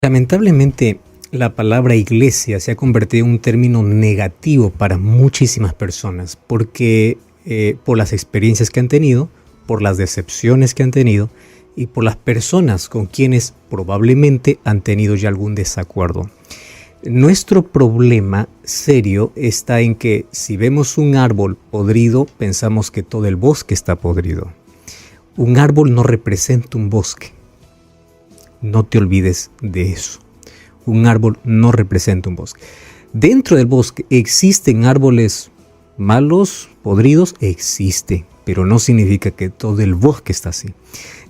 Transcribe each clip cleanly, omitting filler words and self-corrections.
Lamentablemente, la palabra iglesia se ha convertido en un término negativo para muchísimas personas porque por las experiencias que han tenido, por las decepciones que han tenido y por las personas con quienes probablemente han tenido ya algún desacuerdo. Nuestro problema serio está en que si vemos un árbol podrido, pensamos que todo el bosque está podrido. Un árbol no representa un bosque. No te olvides de eso. Un árbol no representa un bosque. Dentro del bosque existen árboles malos, podridos, existe, pero no significa que todo el bosque está así.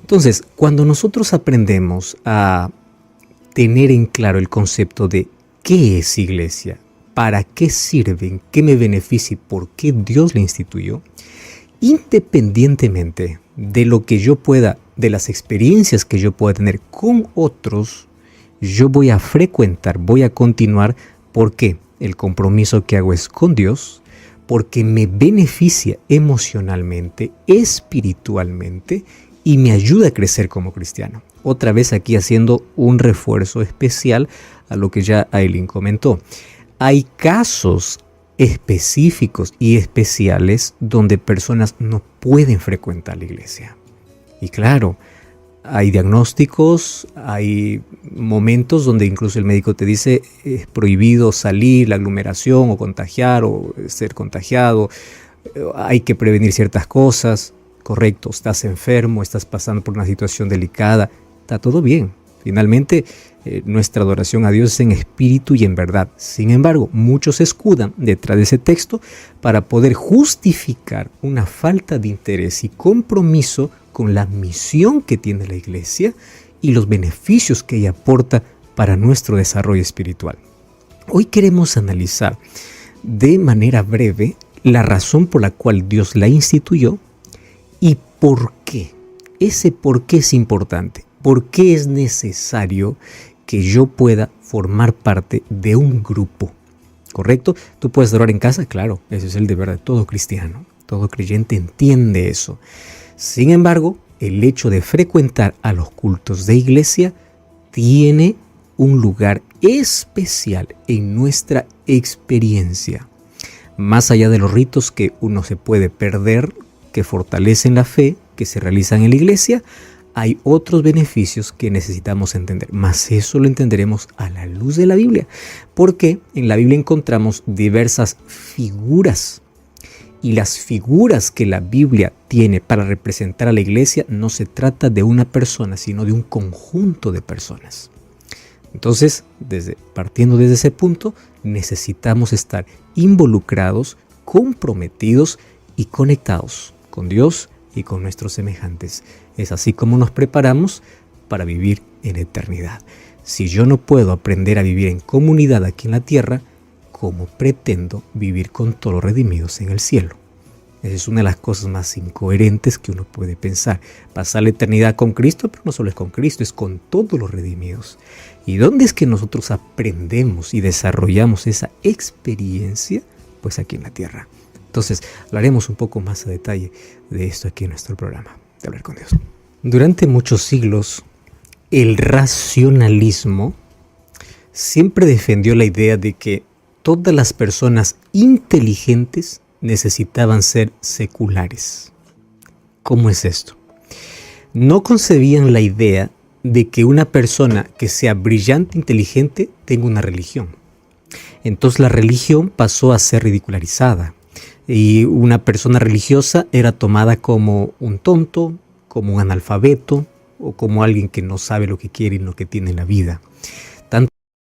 Entonces, cuando nosotros aprendemos a tener en claro el concepto de qué es iglesia, para qué sirven, qué me beneficia y por qué Dios la instituyó, independientemente de lo que yo pueda, de las experiencias que yo pueda tener con otros, yo voy a frecuentar, voy a continuar, porque el compromiso que hago es con Dios, porque me beneficia emocionalmente, espiritualmente y me ayuda a crecer como cristiano. Otra vez aquí haciendo un refuerzo especial a lo que ya Aileen comentó. Hay casos específicos y especiales donde personas no pueden frecuentar la iglesia. Y claro, hay diagnósticos, hay momentos donde incluso el médico te dice es prohibido salir, la aglomeración o contagiar o ser contagiado, hay que prevenir ciertas cosas, correcto, estás enfermo, estás pasando por una situación delicada, está todo bien. Finalmente, nuestra adoración a Dios es en espíritu y en verdad. Sin embargo, muchos se escudan detrás de ese texto para poder justificar una falta de interés y compromiso con la misión que tiene la iglesia y los beneficios que ella aporta para nuestro desarrollo espiritual. Hoy queremos analizar de manera breve la razón por la cual Dios la instituyó y por qué. Ese por qué es importante. ¿Por qué es necesario que yo pueda formar parte de un grupo? ¿Correcto? ¿Tú puedes adorar en casa? Claro, ese es el deber de todo cristiano. Todo creyente entiende eso. Sin embargo, el hecho de frecuentar a los cultos de iglesia tiene un lugar especial en nuestra experiencia. Más allá de los ritos que uno se puede perder, que fortalecen la fe, que se realizan en la iglesia, hay otros beneficios que necesitamos entender, mas eso lo entenderemos a la luz de la Biblia, porque en la Biblia encontramos diversas figuras, y las figuras que la Biblia tiene para representar a la iglesia no se trata de una persona, sino de un conjunto de personas. Entonces, partiendo desde ese punto, necesitamos estar involucrados, comprometidos y conectados con Dios y con nuestros semejantes. Es así como nos preparamos para vivir en eternidad. Si yo no puedo aprender a vivir en comunidad aquí en la tierra, ¿cómo pretendo vivir con todos los redimidos en el cielo? Esa es una de las cosas más incoherentes que uno puede pensar. Pasar la eternidad con Cristo, pero no solo es con Cristo, es con todos los redimidos. ¿Y dónde es que nosotros aprendemos y desarrollamos esa experiencia? Pues aquí en la tierra. Entonces, hablaremos un poco más a detalle de esto aquí en nuestro programa, de hablar con Dios. Durante muchos siglos, el racionalismo siempre defendió la idea de que todas las personas inteligentes necesitaban ser seculares. ¿Cómo es esto? No concebían la idea de que una persona que sea brillante, inteligente, tenga una religión. Entonces la religión pasó a ser ridicularizada. Y una persona religiosa era tomada como un tonto, como un analfabeto o como alguien que no sabe lo que quiere y lo que tiene en la vida. Tanto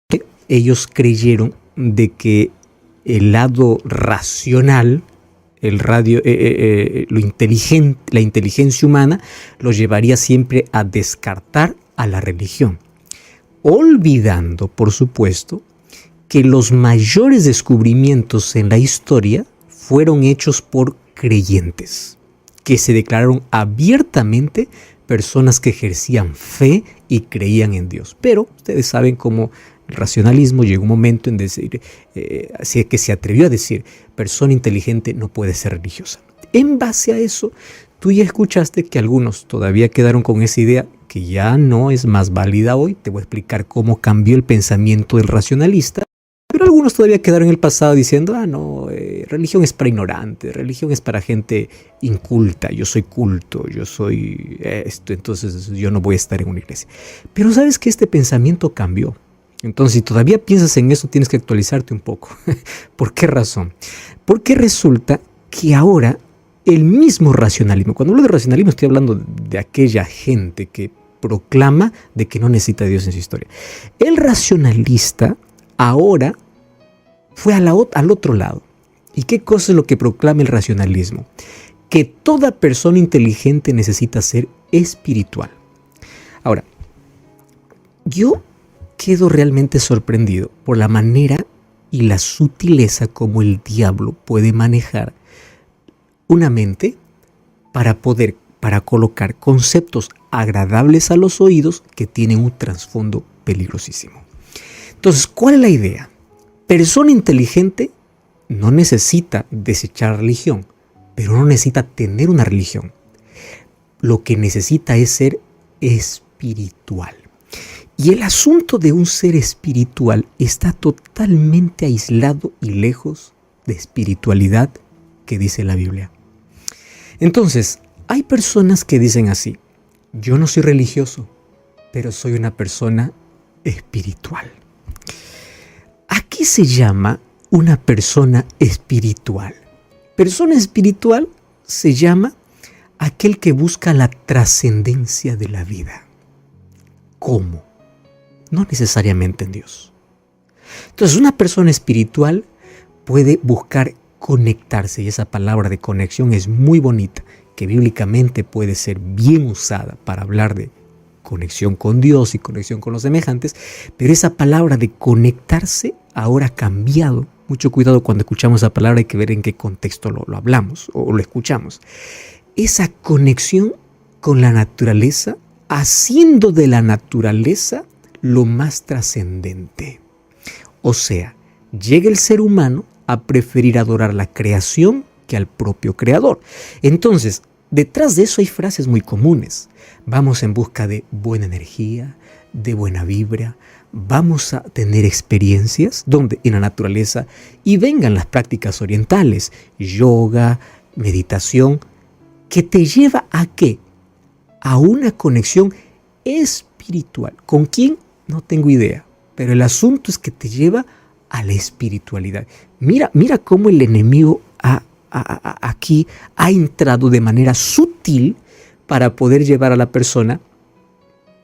que ellos creyeron de que el lado racional, lo inteligente, la inteligencia humana, los llevaría siempre a descartar a la religión, olvidando, por supuesto, que los mayores descubrimientos en la historia fueron hechos por creyentes, que se declararon abiertamente personas que ejercían fe y creían en Dios. Pero ustedes saben cómo el racionalismo llegó un momento en decir, así que se atrevió a decir, persona inteligente no puede ser religiosa. En base a eso, tú ya escuchaste que algunos todavía quedaron con esa idea que ya no es más válida hoy. Te voy a explicar cómo cambió el pensamiento del racionalista. Pero algunos todavía quedaron en el pasado diciendo, no, religión es para ignorantes, religión es para gente inculta, yo soy culto, yo soy esto, entonces yo no voy a estar en una iglesia. Pero sabes que este pensamiento cambió. Entonces, si todavía piensas en eso, tienes que actualizarte un poco. ¿Por qué razón? Porque resulta que ahora el mismo racionalismo, cuando hablo de racionalismo estoy hablando de aquella gente que proclama de que no necesita a Dios en su historia. El racionalista ahora fue al otro lado. ¿Y qué cosa es lo que proclama el racionalismo? Que toda persona inteligente necesita ser espiritual. Ahora, yo quedo realmente sorprendido por la manera y la sutileza como el diablo puede manejar una mente para colocar conceptos agradables a los oídos que tienen un trasfondo peligrosísimo. Entonces, ¿cuál es la idea? Persona inteligente no necesita desechar religión, pero no necesita tener una religión. Lo que necesita es ser espiritual. Y el asunto de un ser espiritual está totalmente aislado y lejos de espiritualidad que dice la Biblia. Entonces, hay personas que dicen así: yo no soy religioso, pero soy una persona espiritual. ¿A qué se llama una persona espiritual? Persona espiritual se llama aquel que busca la trascendencia de la vida. ¿Cómo? No necesariamente en Dios. Entonces, una persona espiritual puede buscar conectarse, y esa palabra de conexión es muy bonita, que bíblicamente puede ser bien usada para hablar de conexión con Dios y conexión con los semejantes, pero esa palabra de conectarse ahora ha cambiado. Mucho cuidado cuando escuchamos esa palabra, hay que ver en qué contexto lo hablamos o lo escuchamos. Esa conexión con la naturaleza, haciendo de la naturaleza lo más trascendente. O sea, llega el ser humano a preferir adorar la creación que al propio creador. Entonces, detrás de eso hay frases muy comunes. Vamos en busca de buena energía, de buena vibra. Vamos a tener experiencias donde en la naturaleza, y vengan las prácticas orientales, yoga, meditación, que te lleva ¿a qué? A una conexión espiritual. ¿Con quién? No tengo idea, pero el asunto es que te lleva a la espiritualidad. Mira cómo el enemigo aquí ha entrado de manera sutil para poder llevar a la persona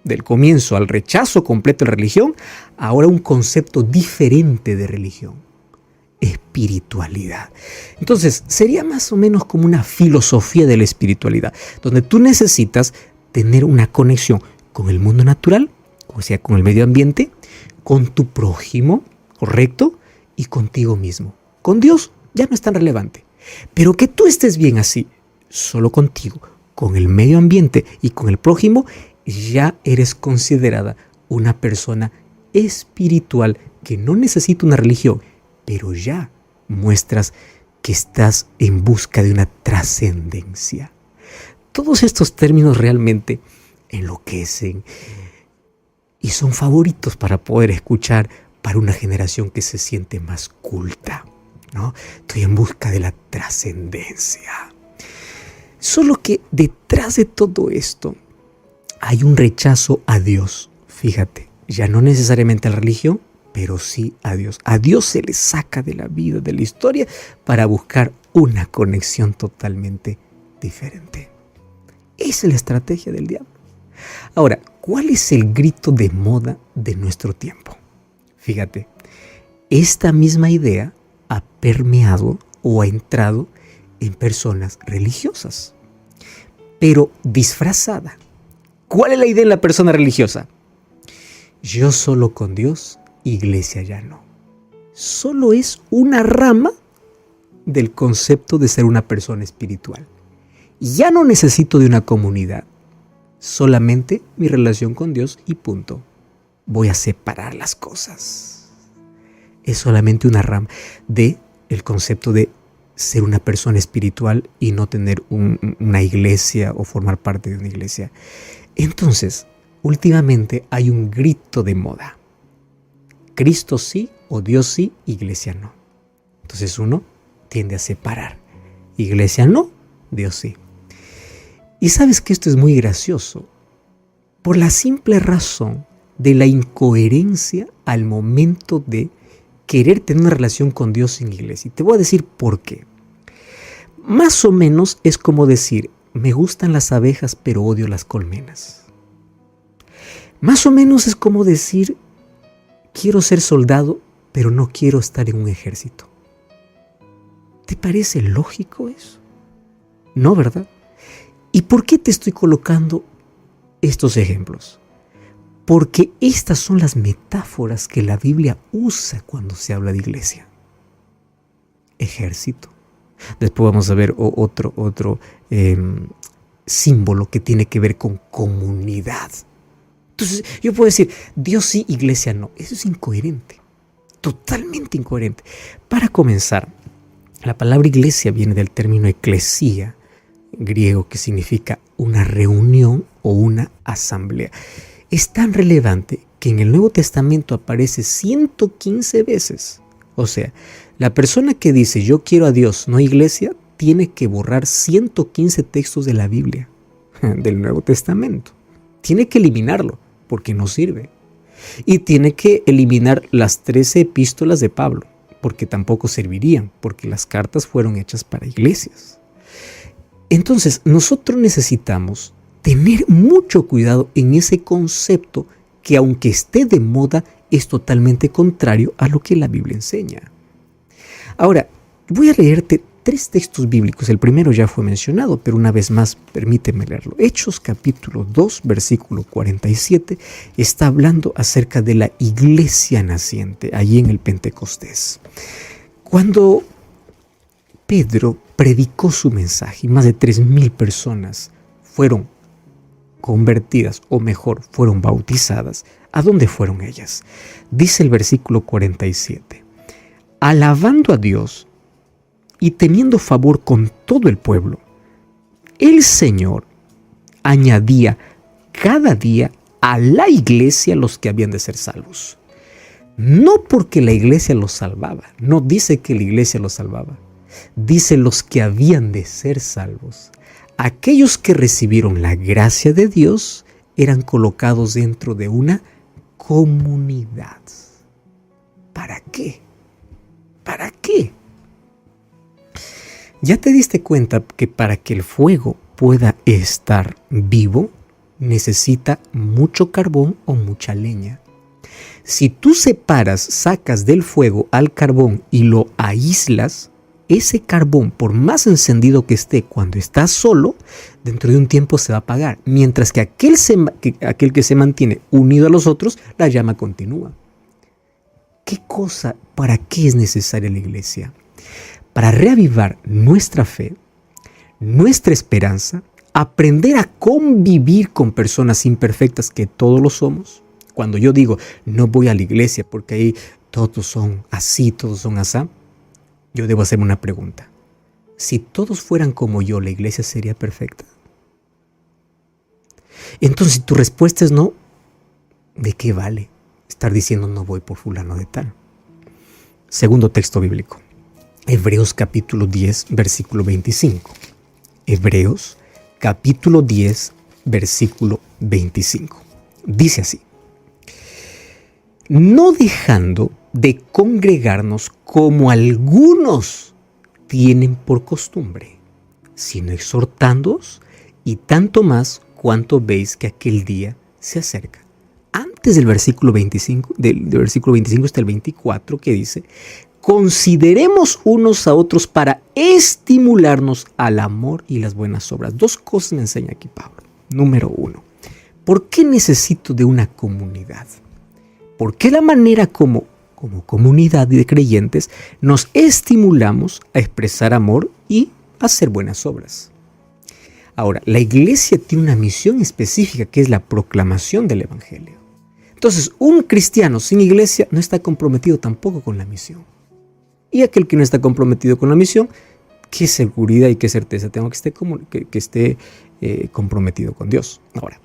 del comienzo al rechazo completo de la religión, ahora un concepto diferente de religión: espiritualidad. Entonces, sería más o menos como una filosofía de la espiritualidad, donde tú necesitas tener una conexión con el mundo natural, o sea, con el medio ambiente, con tu prójimo, ¿correcto? Y contigo mismo. Con Dios ya no es tan relevante. Pero que tú estés bien así, solo contigo, con el medio ambiente y con el prójimo, ya eres considerada una persona espiritual que no necesita una religión, pero ya muestras que estás en busca de una trascendencia. Todos estos términos realmente enloquecen y son favoritos para poder escuchar para una generación que se siente más culta, ¿no? Estoy en busca de la trascendencia. Solo que detrás de todo esto hay un rechazo a Dios. Fíjate, ya no necesariamente a la religión, pero sí a Dios. A Dios se le saca de la vida, de la historia, para buscar una conexión totalmente diferente. Esa es la estrategia del diablo. Ahora, ¿cuál es el grito de moda de nuestro tiempo? Fíjate, esta misma idea ha permeado o ha entrado en personas religiosas, pero disfrazada. ¿Cuál es la idea de la persona religiosa? Yo solo con Dios, iglesia ya no. Solo es una rama del concepto de ser una persona espiritual. Ya no necesito de una comunidad, solamente mi relación con Dios y punto. Voy a separar las cosas. Es solamente una rama del concepto de ser una persona espiritual y no tener una iglesia o formar parte de una iglesia. Entonces, últimamente hay un grito de moda. Cristo sí o Dios sí, iglesia no. Entonces uno tiende a separar. Iglesia no, Dios sí. Y sabes que esto es muy gracioso por la simple razón de la incoherencia al momento de querer tener una relación con Dios sin iglesia. Y te voy a decir por qué. Más o menos es como decir, me gustan las abejas pero odio las colmenas. Más o menos es como decir, quiero ser soldado pero no quiero estar en un ejército. ¿Te parece lógico eso? No, ¿verdad? ¿Y por qué te estoy colocando estos ejemplos? Porque estas son las metáforas que la Biblia usa cuando se habla de iglesia. Ejército. Después vamos a ver otro símbolo que tiene que ver con comunidad. Entonces yo puedo decir, Dios sí, iglesia no. Eso es incoherente. Totalmente incoherente. Para comenzar, la palabra iglesia viene del término eclesía, griego, que significa una reunión o una asamblea. Es tan relevante que en el Nuevo Testamento aparece 115 veces. O sea, la persona que dice yo quiero a Dios, no iglesia, tiene que borrar 115 textos de la Biblia, del Nuevo Testamento. Tiene que eliminarlo porque no sirve. Y tiene que eliminar las 13 epístolas de Pablo porque tampoco servirían, porque las cartas fueron hechas para iglesias. Entonces, nosotros necesitamos tener mucho cuidado en ese concepto que, aunque esté de moda, es totalmente contrario a lo que la Biblia enseña. Ahora, voy a leerte 3 textos bíblicos. El primero ya fue mencionado, pero una vez más, permíteme leerlo. Hechos capítulo 2, versículo 47, está hablando acerca de la iglesia naciente, allí en el Pentecostés. Cuando Pedro predicó su mensaje y más de 3,000 personas fueron convertidas, o mejor, fueron bautizadas, ¿a dónde fueron ellas? Dice el versículo 47, alabando a Dios y teniendo favor con todo el pueblo, el Señor añadía cada día a la iglesia los que habían de ser salvos. No porque la iglesia los salvaba, no dice que la iglesia los salvaba, dice los que habían de ser salvos. Aquellos que recibieron la gracia de Dios eran colocados dentro de una comunidad. ¿Para qué? ¿Para qué? ¿Ya te diste cuenta que para que el fuego pueda estar vivo, necesita mucho carbón o mucha leña? Si tú separas, sacas del fuego al carbón y lo aíslas, ese carbón, por más encendido que esté cuando está solo, dentro de un tiempo se va a apagar. Mientras que aquel que se mantiene unido a los otros, la llama continúa. ¿Qué cosa, para qué es necesaria la iglesia? Para reavivar nuestra fe, nuestra esperanza, aprender a convivir con personas imperfectas, que todos lo somos. Cuando yo digo, no voy a la iglesia porque ahí todos son así, todos son asá, yo debo hacerme una pregunta. Si todos fueran como yo, ¿la iglesia sería perfecta? Entonces, si tu respuesta es no, ¿de qué vale estar diciendo no voy por fulano de tal? Segundo texto bíblico. Hebreos capítulo 10, versículo 25. Hebreos capítulo 10, versículo 25. Dice así: no dejando de congregarnos como algunos tienen por costumbre, sino exhortándoos, y tanto más cuanto veis que aquel día se acerca. Antes del versículo 25, del versículo 25 está el 24, que dice: consideremos unos a otros para estimularnos al amor y las buenas obras. 2 cosas me enseña aquí Pablo. Número 1, ¿por qué necesito de una comunidad? Porque la manera como comunidad de creyentes nos estimulamos a expresar amor y a hacer buenas obras. Ahora, la iglesia tiene una misión específica, que es la proclamación del evangelio. Entonces, un cristiano sin iglesia no está comprometido tampoco con la misión. Y aquel que no está comprometido con la misión, ¿qué seguridad y qué certeza tengo que esté comprometido con Dios? Ahora,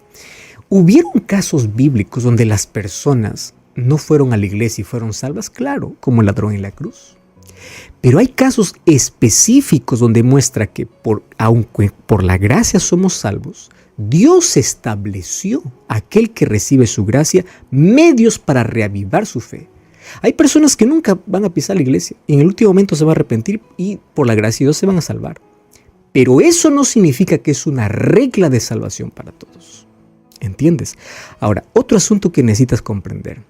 ¿Hubieron casos bíblicos donde las personas no fueron a la iglesia y fueron salvas? Claro, como el ladrón en la cruz. Pero hay casos específicos donde muestra que aunque por la gracia somos salvos, Dios estableció a aquel que recibe su gracia medios para reavivar su fe. Hay personas que nunca van a pisar la iglesia y en el último momento se van a arrepentir y por la gracia de Dios se van a salvar. Pero eso no significa que es una regla de salvación para todos. ¿Entiendes? Ahora, otro asunto que necesitas comprender.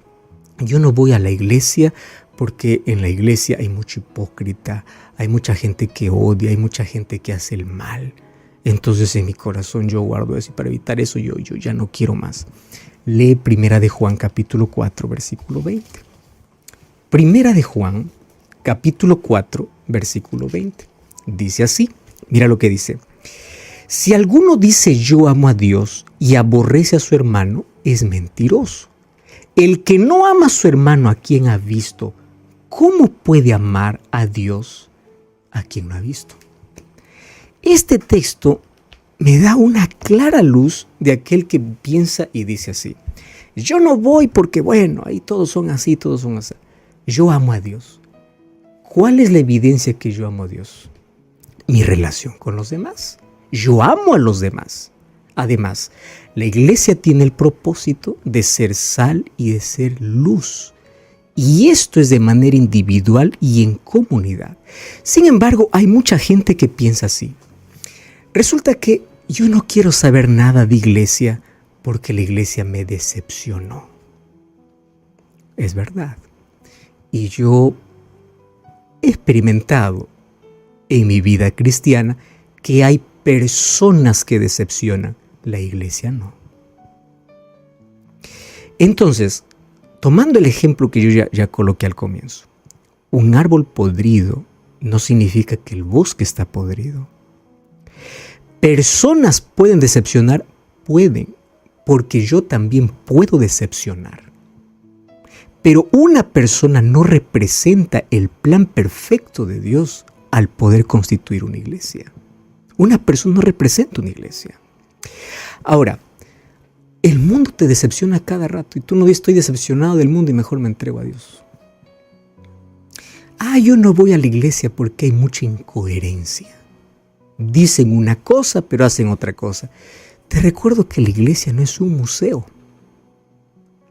Yo no voy a la iglesia porque en la iglesia hay mucho hipócrita, hay mucha gente que odia, hay mucha gente que hace el mal. Entonces en mi corazón yo guardo eso y para evitar eso yo ya no quiero más. Lee Primera de Juan capítulo 4 versículo 20. Primera de Juan capítulo 4 versículo 20. Dice así, mira lo que dice. Si alguno dice yo amo a Dios y aborrece a su hermano, es mentiroso. El que no ama a su hermano a quien ha visto, ¿cómo puede amar a Dios a quien no ha visto? Este texto me da una clara luz de aquel que piensa y dice así. Yo no voy porque, bueno, ahí todos son así, todos son así. Yo amo a Dios. ¿Cuál es la evidencia que yo amo a Dios? Mi relación con los demás. Yo amo a los demás. Además, la iglesia tiene el propósito de ser sal y de ser luz. Y esto es de manera individual y en comunidad. Sin embargo, hay mucha gente que piensa así. Resulta que yo no quiero saber nada de iglesia porque la iglesia me decepcionó. Es verdad. Y yo he experimentado en mi vida cristiana que hay personas que decepcionan, la iglesia no. Entonces, tomando el ejemplo que yo ya coloqué al comienzo, un árbol podrido no significa que el bosque está podrido. Personas pueden decepcionar, pueden, porque yo también puedo decepcionar. Pero una persona no representa el plan perfecto de Dios al poder constituir una iglesia. Una persona no representa una iglesia. Ahora, el mundo te decepciona cada rato y tú no dices estoy decepcionado del mundo y mejor me entrego a Dios. Yo no voy a la iglesia porque hay mucha incoherencia. Dicen una cosa pero hacen otra cosa. Te recuerdo que la iglesia no es un museo.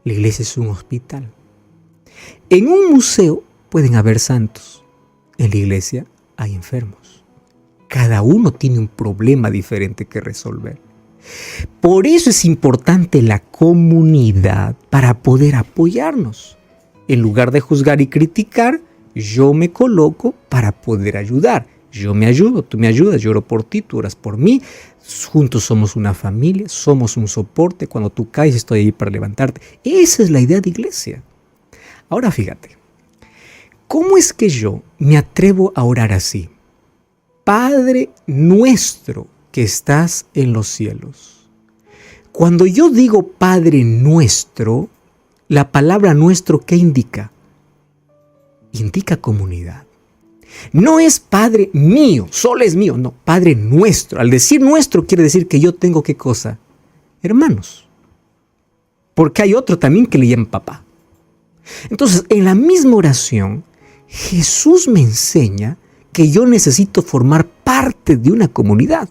La iglesia es un hospital. En un museo pueden haber santos. En la iglesia hay enfermos. Cada uno tiene un problema diferente que resolver. Por eso es importante la comunidad para poder apoyarnos. En lugar de juzgar y criticar, yo me coloco para poder ayudar. Yo me ayudo, tú me ayudas, yo oro por ti, tú oras por mí. Juntos somos una familia, somos un soporte. Cuando tú caes estoy ahí para levantarte. Esa es la idea de iglesia. Ahora fíjate, ¿cómo es que yo me atrevo a orar así? Padre nuestro que estás en los cielos. Cuando yo digo Padre nuestro, la palabra nuestro, ¿qué indica? Indica comunidad. No es Padre mío, solo es mío, no, Padre nuestro. Al decir nuestro quiere decir que yo tengo ¿qué cosa? Hermanos. Porque hay otro también que le llaman papá. Entonces, en la misma oración, Jesús me enseña que yo necesito formar parte de una comunidad.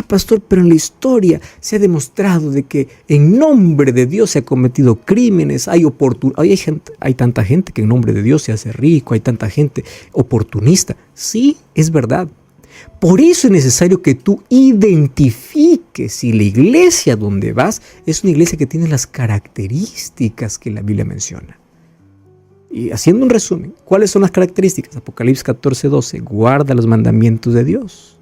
Pastor, pero en la historia se ha demostrado de que en nombre de Dios se ha cometido crímenes, hay tanta gente que en nombre de Dios se hace rico, hay tanta gente oportunista. Sí, es verdad. Por eso es necesario que tú identifiques si la iglesia donde vas es una iglesia que tiene las características que la Biblia menciona. Y haciendo un resumen, ¿cuáles son las características? Apocalipsis 14:12, guarda los mandamientos de Dios.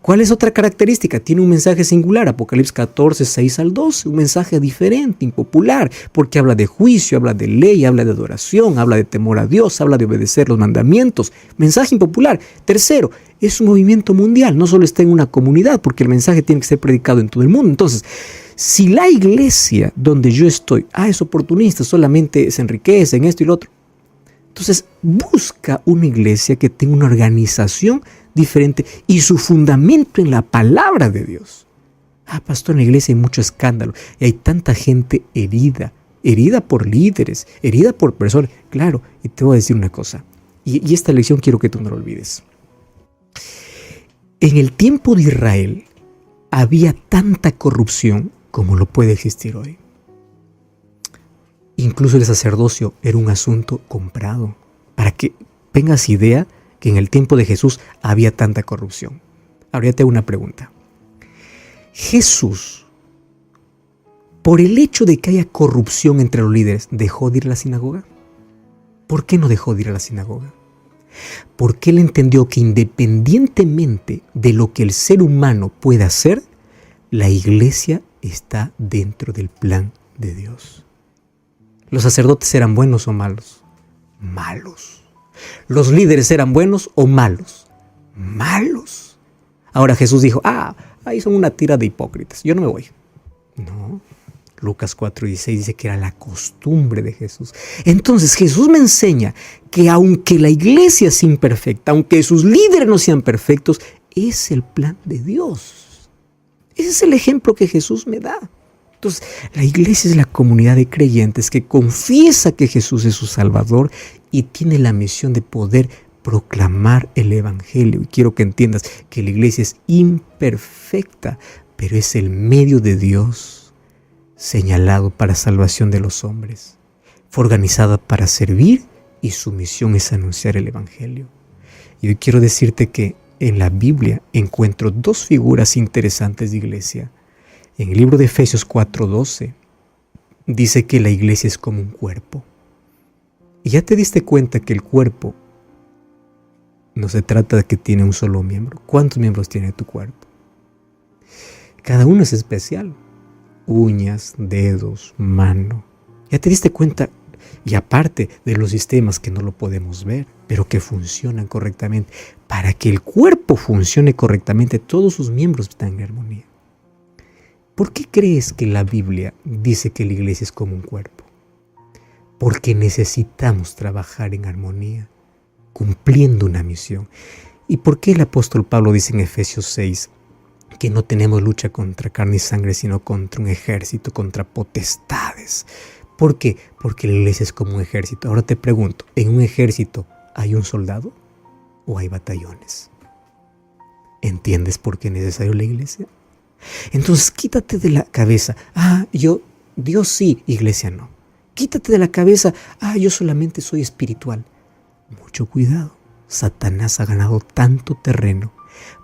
¿Cuál es otra característica? Tiene un mensaje singular, Apocalipsis 14:6-12, un mensaje diferente, impopular, porque habla de juicio, habla de ley, habla de adoración, habla de temor a Dios, habla de obedecer los mandamientos. Mensaje impopular. Tercero, es un movimiento mundial, no solo está en una comunidad, porque el mensaje tiene que ser predicado en todo el mundo. Entonces, si la iglesia donde yo estoy, es oportunista, solamente se enriquece en esto y lo otro, entonces busca una iglesia que tenga una organización diferente y su fundamento en la palabra de Dios. Pastor, en la iglesia hay mucho escándalo y hay tanta gente herida por líderes, herida por personas. Claro, y te voy a decir una cosa, y esta lección quiero que tú no lo olvides. En el tiempo de Israel había tanta corrupción como lo puede existir hoy. Incluso el sacerdocio era un asunto comprado. Para que tengas idea que en el tiempo de Jesús había tanta corrupción. Ahora ya te hago una pregunta. Jesús, por el hecho de que haya corrupción entre los líderes, ¿dejó de ir a la sinagoga? ¿Por qué no dejó de ir a la sinagoga? Porque él entendió que independientemente de lo que el ser humano pueda hacer, la iglesia está dentro del plan de Dios. ¿Los sacerdotes eran buenos o malos? Malos. ¿Los líderes eran buenos o malos? Malos. Ahora Jesús dijo, ahí son una tira de hipócritas, yo no me voy. No. Lucas 4:16 dice que era la costumbre de Jesús. Entonces Jesús me enseña que aunque la iglesia es imperfecta, aunque sus líderes no sean perfectos, es el plan de Dios. Ese es el ejemplo que Jesús me da. Entonces, la iglesia es la comunidad de creyentes que confiesa que Jesús es su Salvador y tiene la misión de poder proclamar el Evangelio. Y quiero que entiendas que la iglesia es imperfecta, pero es el medio de Dios señalado para salvación de los hombres. Fue organizada para servir y su misión es anunciar el Evangelio. Y hoy quiero decirte que en la Biblia encuentro dos figuras interesantes de iglesia. En el libro de Efesios 4:12 dice que la iglesia es como un cuerpo. Y ya te diste cuenta que el cuerpo no se trata de que tiene un solo miembro. ¿Cuántos miembros tiene tu cuerpo? Cada uno es especial. Uñas, dedos, mano. Ya te diste cuenta, y aparte de los sistemas que no lo podemos ver, pero que funcionan correctamente. Para que el cuerpo funcione correctamente, todos sus miembros están en armonía. ¿Por qué crees que la Biblia dice que la iglesia es como un cuerpo? Porque necesitamos trabajar en armonía, cumpliendo una misión. ¿Y por qué el apóstol Pablo dice en Efesios 6 que no tenemos lucha contra carne y sangre, sino contra un ejército, contra potestades? ¿Por qué? Porque la iglesia es como un ejército. Ahora te pregunto, ¿en un ejército hay un soldado o hay batallones? ¿Entiendes por qué es necesario la iglesia? Entonces quítate de la cabeza, Dios sí, iglesia no. Quítate de la cabeza, yo solamente soy espiritual. Mucho cuidado, Satanás ha ganado tanto terreno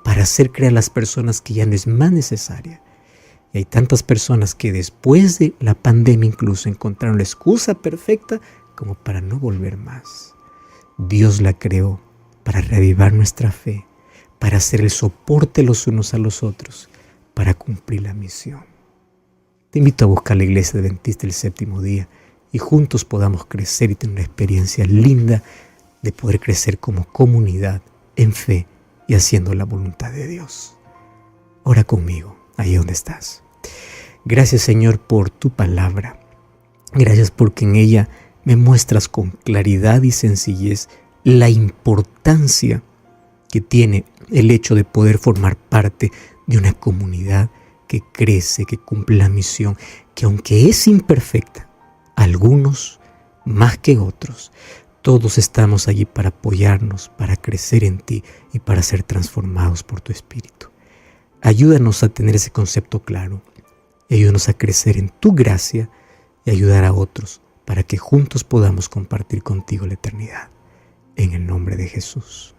para hacer creer a las personas que ya no es más necesaria. Y hay tantas personas que después de la pandemia incluso encontraron la excusa perfecta como para no volver más. Dios la creó para reavivar nuestra fe, para hacer el soporte los unos a los otros, para cumplir la misión. Te invito a buscar la Iglesia Adventista del Séptimo Día y juntos podamos crecer y tener una experiencia linda de poder crecer como comunidad en fe y haciendo la voluntad de Dios. Ora conmigo, ahí donde estás. Gracias, Señor, por tu palabra. Gracias porque en ella me muestras con claridad y sencillez la importancia que tiene el hecho de poder formar parte de una comunidad que crece, que cumple la misión, que aunque es imperfecta, algunos más que otros, todos estamos allí para apoyarnos, para crecer en ti y para ser transformados por tu Espíritu. Ayúdanos a tener ese concepto claro, y ayúdanos a crecer en tu gracia y ayudar a otros para que juntos podamos compartir contigo la eternidad. En el nombre de Jesús.